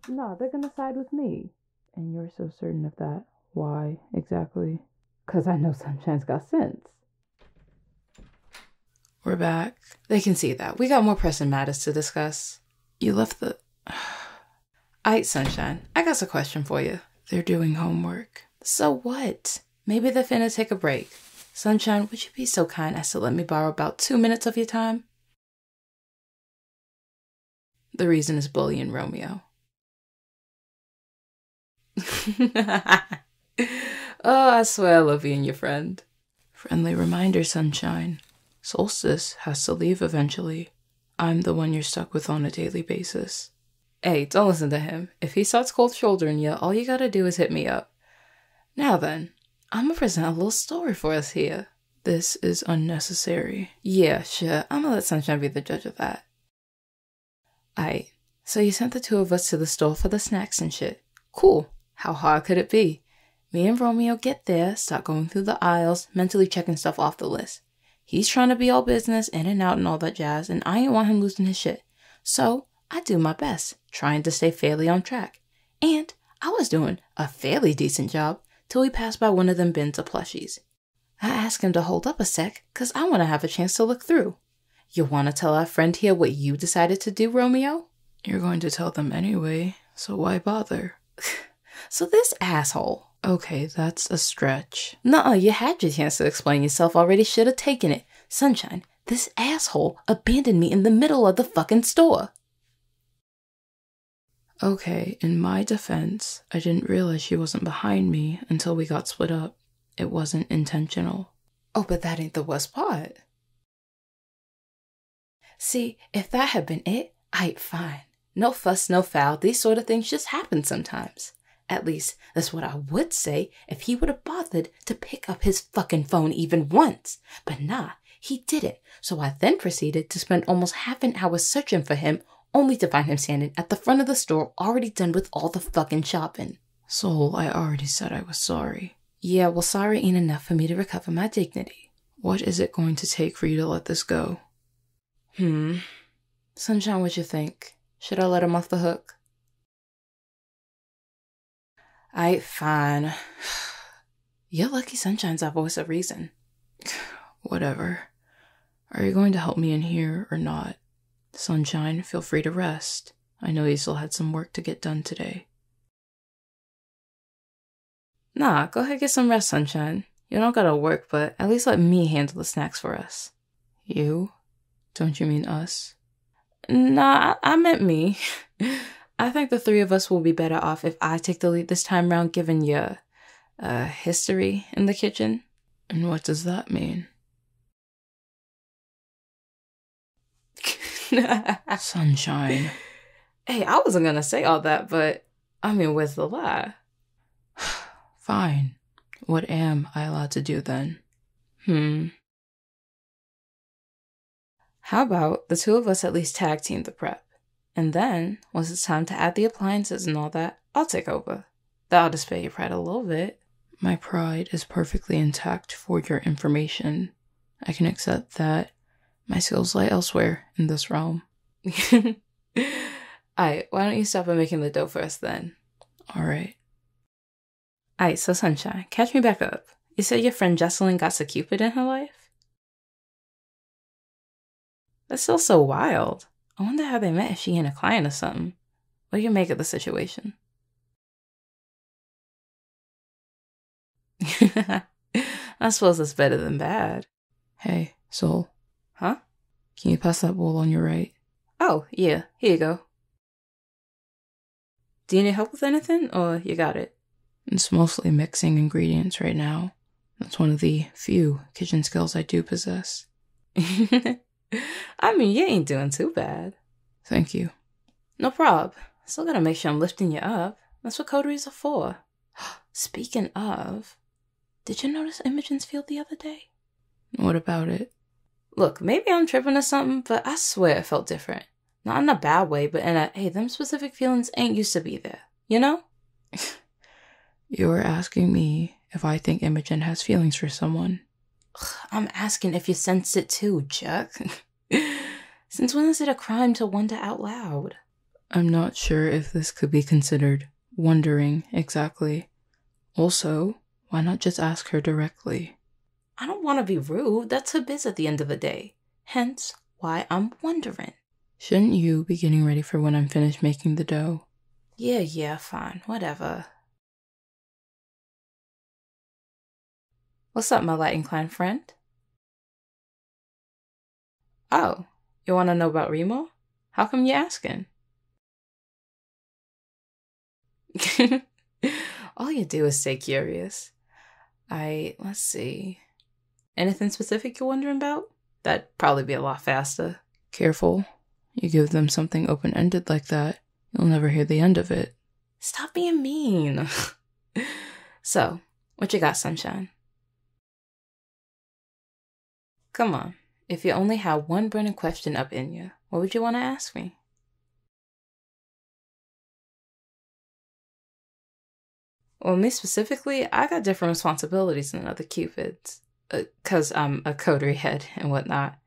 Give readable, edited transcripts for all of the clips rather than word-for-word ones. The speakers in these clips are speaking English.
No, they're gonna side with me. And you're so certain of that. Why, exactly? Because I know Sunshine's got sense. We're back. They can see that. We got more pressing matters to discuss. You left the... Aight, Sunshine. I got a question for you. They're doing homework. So what? Maybe they're finna take a break. Sunshine, would you be so kind as to let me borrow about 2 minutes of your time? The reason is bullying Romeo. Oh, I swear I love you and your friend. Friendly reminder, Sunshine. Solstice has to leave eventually. I'm the one you're stuck with on a daily basis. Hey, don't listen to him. If he starts cold shouldering you, all you gotta do is hit me up. Now then, I'm gonna present a little story for us here. This is unnecessary. Yeah, sure, I'm gonna let Sunshine be the judge of that. Aight, so you sent the two of us to the store for the snacks and shit. Cool. How hard could it be? Me and Romeo get there, start going through the aisles, mentally checking stuff off the list. He's trying to be all business, in and out and all that jazz, and I ain't want him losing his shit. So, I do my best, trying to stay fairly on track. And I was doing a fairly decent job till we passed by one of them bins of plushies. I asked him to hold up a sec, cause I want to have a chance to look through. You want to tell our friend here what you decided to do, Romeo? You're going to tell them anyway, so why bother? So this asshole... Okay, that's a stretch. Nuh-uh, you had your chance to explain yourself already, should have taken it. Sunshine, this asshole abandoned me in the middle of the fucking store. Okay, in my defense, I didn't realize she wasn't behind me until we got split up. It wasn't intentional. Oh, but that ain't the worst part. See, if that had been it, I'd fine. No fuss, no foul, these sort of things just happen sometimes. At least, that's what I would say if he would have bothered to pick up his fucking phone even once. But nah, he didn't. So I then proceeded to spend almost half an hour searching for him, only to find him standing at the front of the store already done with all the fucking shopping. Soul, I already said I was sorry. Yeah, well, sorry ain't enough for me to recover my dignity. What is it going to take for you to let this go? Sunshine, what you think? Should I let him off the hook? Aight, fine. You're lucky Sunshine's our voice of reason. Whatever. Are you going to help me in here or not? Sunshine, feel free to rest. I know you still had some work to get done today. Nah, go ahead get some rest, Sunshine. You don't gotta work, but at least let me handle the snacks for us. You? Don't you mean us? Nah, I meant me. I think the three of us will be better off if I take the lead this time round, given your, history in the kitchen. And what does that mean? Sunshine. Hey, I wasn't gonna say all that, but, I mean, where's the lie? Fine. What am I allowed to do then? How about the two of us at least tag team the prep? And then, once it's time to add the appliances and all that, I'll take over. That'll display your pride a little bit. My pride is perfectly intact for your information. I can accept that. My skills lie elsewhere in this realm. Aight, why don't you stop by making the dough for us then? Alright. Aight, so Sunshine, catch me back up. You said your friend Jesselyn got a Cupid in her life? That's still so wild. I wonder how they met, if she ain't a client or something. What do you make of the situation? I suppose it's better than bad. Hey, Soul. Huh? Can you pass that bowl on your right? Oh, yeah, here you go. Do you need help with anything, or you got it? It's mostly mixing ingredients right now. That's one of the few kitchen skills I do possess. I mean, you ain't doing too bad. Thank you. No prob. Still gotta make sure I'm lifting you up. That's what coteries are for. Speaking of, did you notice Imogen's field the other day? What about it? Look, maybe I'm tripping or something, but I swear it felt different. Not in a bad way, but in a, hey, them specific feelings ain't used to be there. You know? You're asking me if I think Imogen has feelings for someone. I'm asking if you sensed it too, Chuck. Since when is it a crime to wonder out loud? I'm not sure if this could be considered wondering exactly. Also, why not just ask her directly? I don't want to be rude. That's her biz at the end of the day. Hence, why I'm wondering. Shouldn't you be getting ready for when I'm finished making the dough? Yeah, fine. Whatever. What's up, my light inclined friend? Oh, you want to know about Remo? How come you asking? All you do is stay curious. Let's see. Anything specific you're wondering about? That'd probably be a lot faster. Careful. You give them something open-ended like that, you'll never hear the end of it. Stop being mean. So, what you got, Sunshine? Come on. If you only had one burning question up in you, what would you want to ask me? Well, me specifically, I got different responsibilities than other Cupids. 'Cause I'm a coterie head and whatnot.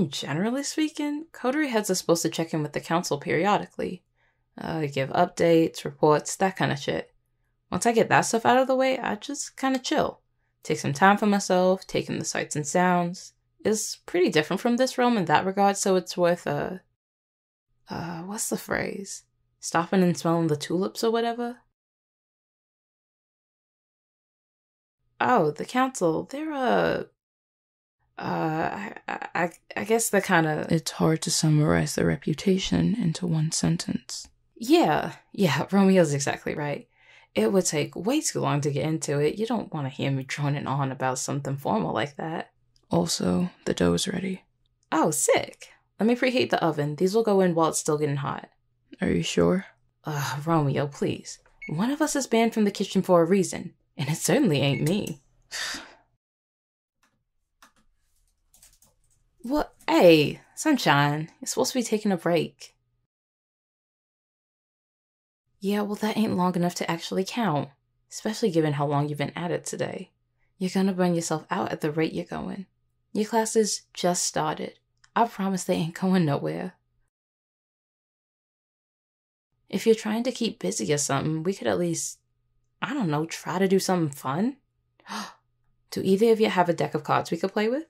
Generally speaking, coterie heads are supposed to check in with the council periodically. Give updates, reports, that kind of shit. Once I get that stuff out of the way, I just kind of chill. Take some time for myself, take in the sights and sounds. It's pretty different from this realm in that regard, so it's worth, what's the phrase? Stopping and smelling the tulips or whatever? Oh, the council, they're, I guess they're kinda... It's hard to summarize their reputation into one sentence. Yeah, Romeo's exactly right. It would take way too long to get into it. You don't want to hear me droning on about something formal like that. Also, the dough is ready. Oh, sick. Let me preheat the oven. These will go in while it's still getting hot. Are you sure? Romeo, please. One of us is banned from the kitchen for a reason, and it certainly ain't me. What? Hey, Sunshine, you're supposed to be taking a break. Yeah, well, that ain't long enough to actually count, especially given how long you've been at it today. You're gonna burn yourself out at the rate you're going. Your classes just started. I promise they ain't going nowhere. If you're trying to keep busy or something, we could at least, I don't know, try to do something fun? Do either of you have a deck of cards we could play with?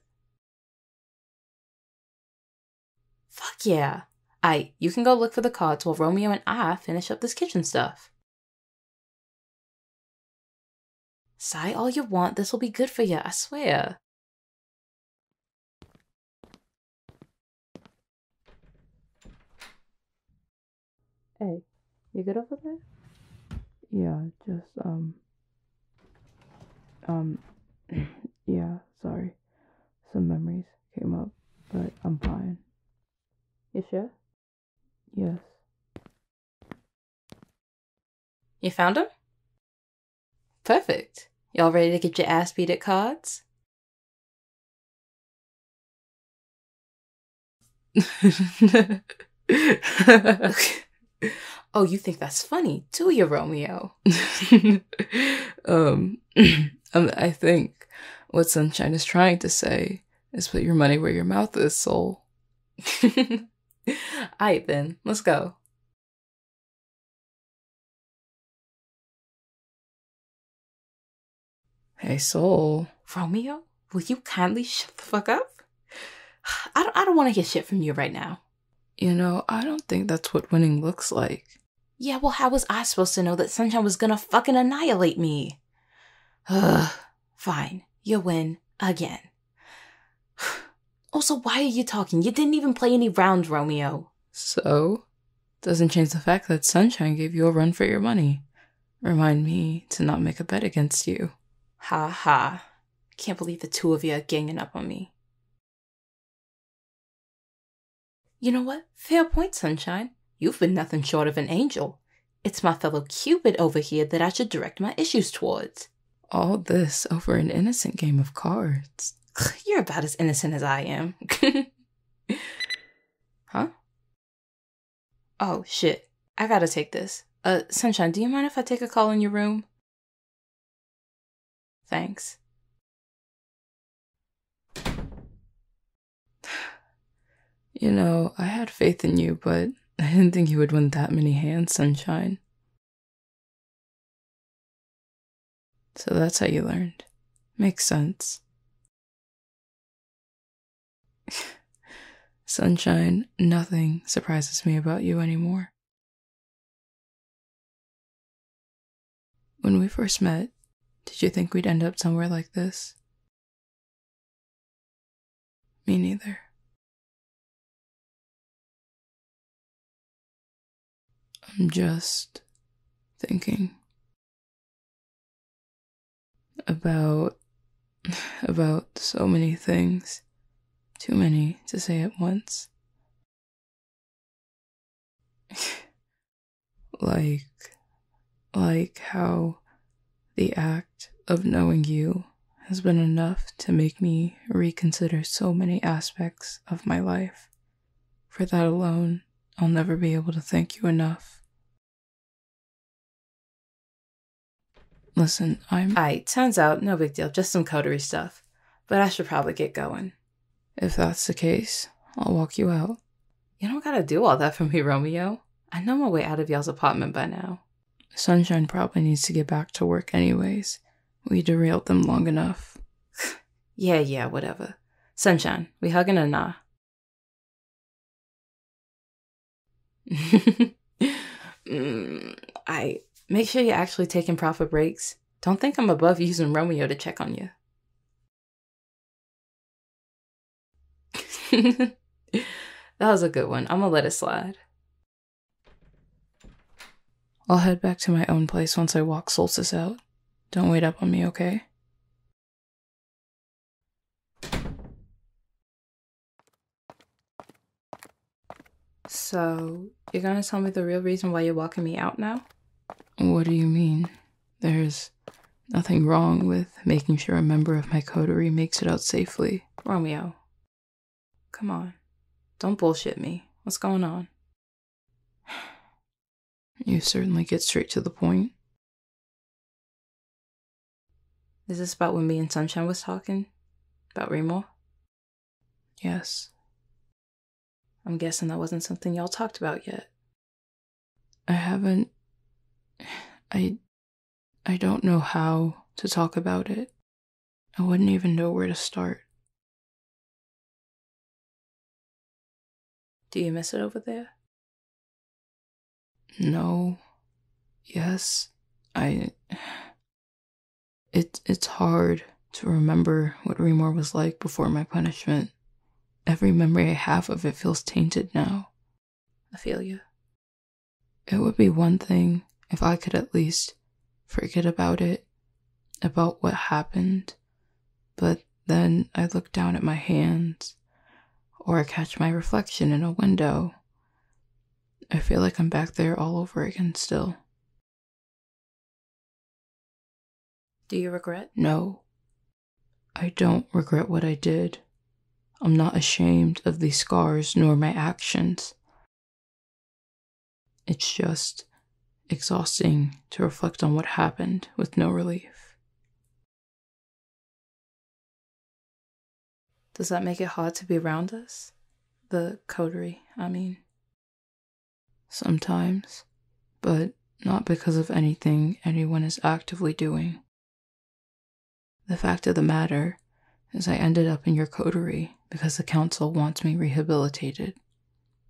Fuck yeah. You can go look for the cards while Romeo and I finish up this kitchen stuff. Sigh all you want, this'll be good for you, I swear. Hey, you good over there? Yeah, just, yeah, sorry. Some memories came up, but I'm fine. You sure? Yes. You found them? Perfect. Y'all ready to get your ass beat at cards? Oh, you think that's funny, do you, Romeo? I think what Sunshine is trying to say is put your money where your mouth is, Soul. Alright then, let's go. Hey, Soul. Romeo, will you kindly shut the fuck up? I don't want to hear shit from you right now. You know, I don't think that's what winning looks like. Yeah, well, how was I supposed to know that Sunshine was gonna fucking annihilate me? Fine, you win again. Also, why are you talking? You didn't even play any rounds, Romeo. So? Doesn't change the fact that Sunshine gave you a run for your money. Remind me to not make a bet against you. Ha ha. Can't believe the two of you are ganging up on me. You know what? Fair point, Sunshine. You've been nothing short of an angel. It's my fellow Cupid over here that I should direct my issues towards. All this over an innocent game of cards. You're about as innocent as I am. Huh? Oh, shit. I gotta take this. Sunshine, do you mind if I take a call in your room? Thanks. You know, I had faith in you, but I didn't think you would win that many hands, Sunshine. So that's how you learned. Makes sense. Sunshine, nothing surprises me about you anymore. When we first met, did you think we'd end up somewhere like this? Me neither. I'm just thinking about so many things. Too many to say at once. like how the act of knowing you has been enough to make me reconsider so many aspects of my life. For that alone, I'll never be able to thank you enough. Listen, Aight, turns out, no big deal, just some coterie stuff. But I should probably get going. If that's the case, I'll walk you out. You don't gotta do all that for me, Romeo. I know my way out of y'all's apartment by now. Sunshine probably needs to get back to work anyways. We derailed them long enough. Yeah, whatever. Sunshine, we hugging or nah? Make sure you're actually taking proper breaks. Don't think I'm above using Romeo to check on you. That was a good one. I'm gonna let it slide. I'll head back to my own place once I walk Solstice out. Don't wait up on me, okay? So, you're gonna tell me the real reason why you're walking me out now? What do you mean? There's nothing wrong with making sure a member of my coterie makes it out safely. Romeo, come on. Don't bullshit me. What's going on? You certainly get straight to the point. Is this about when me and Sunshine was talking? About Remo? Yes. I'm guessing that wasn't something y'all talked about yet. I don't know how to talk about it. I wouldn't even know where to start. Do you miss it over there? No. Yes. It's hard to remember what Remor was like before my punishment. Every memory I have of it feels tainted now. I feel you. It would be one thing if I could at least forget about it, about what happened, but then I look down at my hands, or I catch my reflection in a window. I feel like I'm back there all over again still. Do you regret? No. I don't regret what I did. I'm not ashamed of these scars nor my actions. It's just exhausting to reflect on what happened with no relief. Does that make it hard to be around us? The coterie, I mean. Sometimes, but not because of anything anyone is actively doing. The fact of the matter is I ended up in your coterie because the council wants me rehabilitated.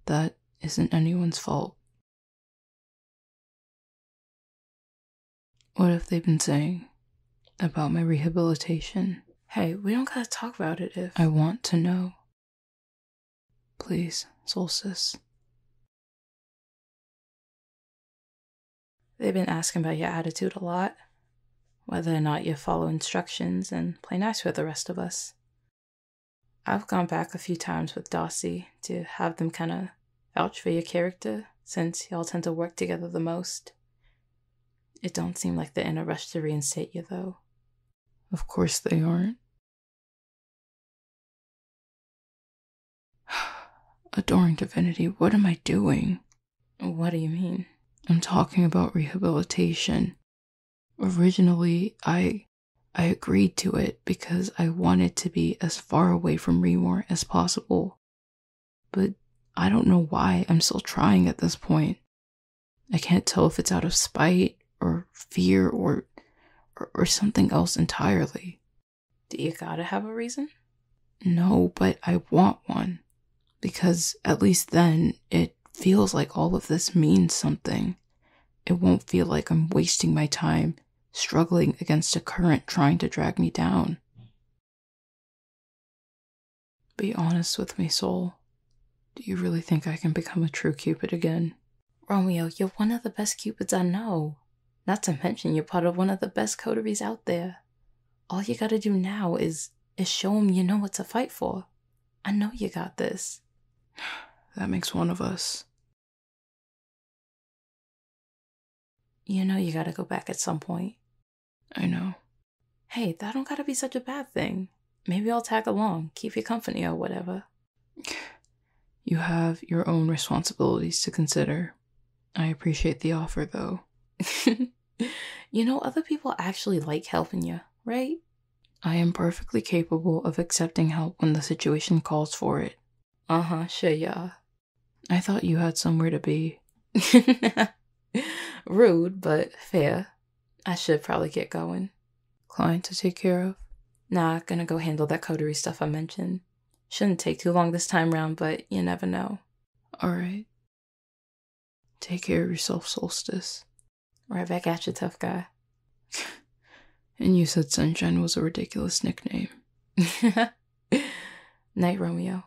That isn't anyone's fault. What have they been saying about my rehabilitation? Hey, we don't gotta talk about it if... I want to know. Please, Solstice. They've been asking about your attitude a lot. Whether or not you follow instructions and play nice with the rest of us. I've gone back a few times with Darcy to have them kind of vouch for your character, since y'all tend to work together the most. It don't seem like they're in a rush to reinstate you, though. Of course they aren't. Adoring divinity, what am I doing? What do you mean? I'm talking about rehabilitation. Originally, I agreed to it because I wanted to be as far away from Remor as possible. but I don't know why I'm still trying at this point. I can't tell if it's out of spite or fear or something else entirely. Do you gotta have a reason? No, but I want one. Because at least then it feels like all of this means something. It won't feel like I'm wasting my time struggling against a current trying to drag me down. Be honest with me, Soul. Do you really think I can become a true Cupid again? Romeo, you're one of the best Cupids I know. Not to mention you're part of one of the best coteries out there. All you gotta do now is show them you know what to fight for. I know you got this. That makes one of us. You know you gotta go back at some point. I know. Hey, that don't gotta be such a bad thing. Maybe I'll tag along, keep you company or whatever. You have your own responsibilities to consider. I appreciate the offer, though. You know, other people actually like helping you, right? I am perfectly capable of accepting help when the situation calls for it. Sure you are. I thought you had somewhere to be. Rude, but fair. I should probably get going. Client to take care of? Nah, gonna go handle that coterie stuff I mentioned. Shouldn't take too long this time round, but you never know. Alright. Take care of yourself, Solstice. Right back at you, tough guy. And you said Sunshine was a ridiculous nickname. Night, Romeo.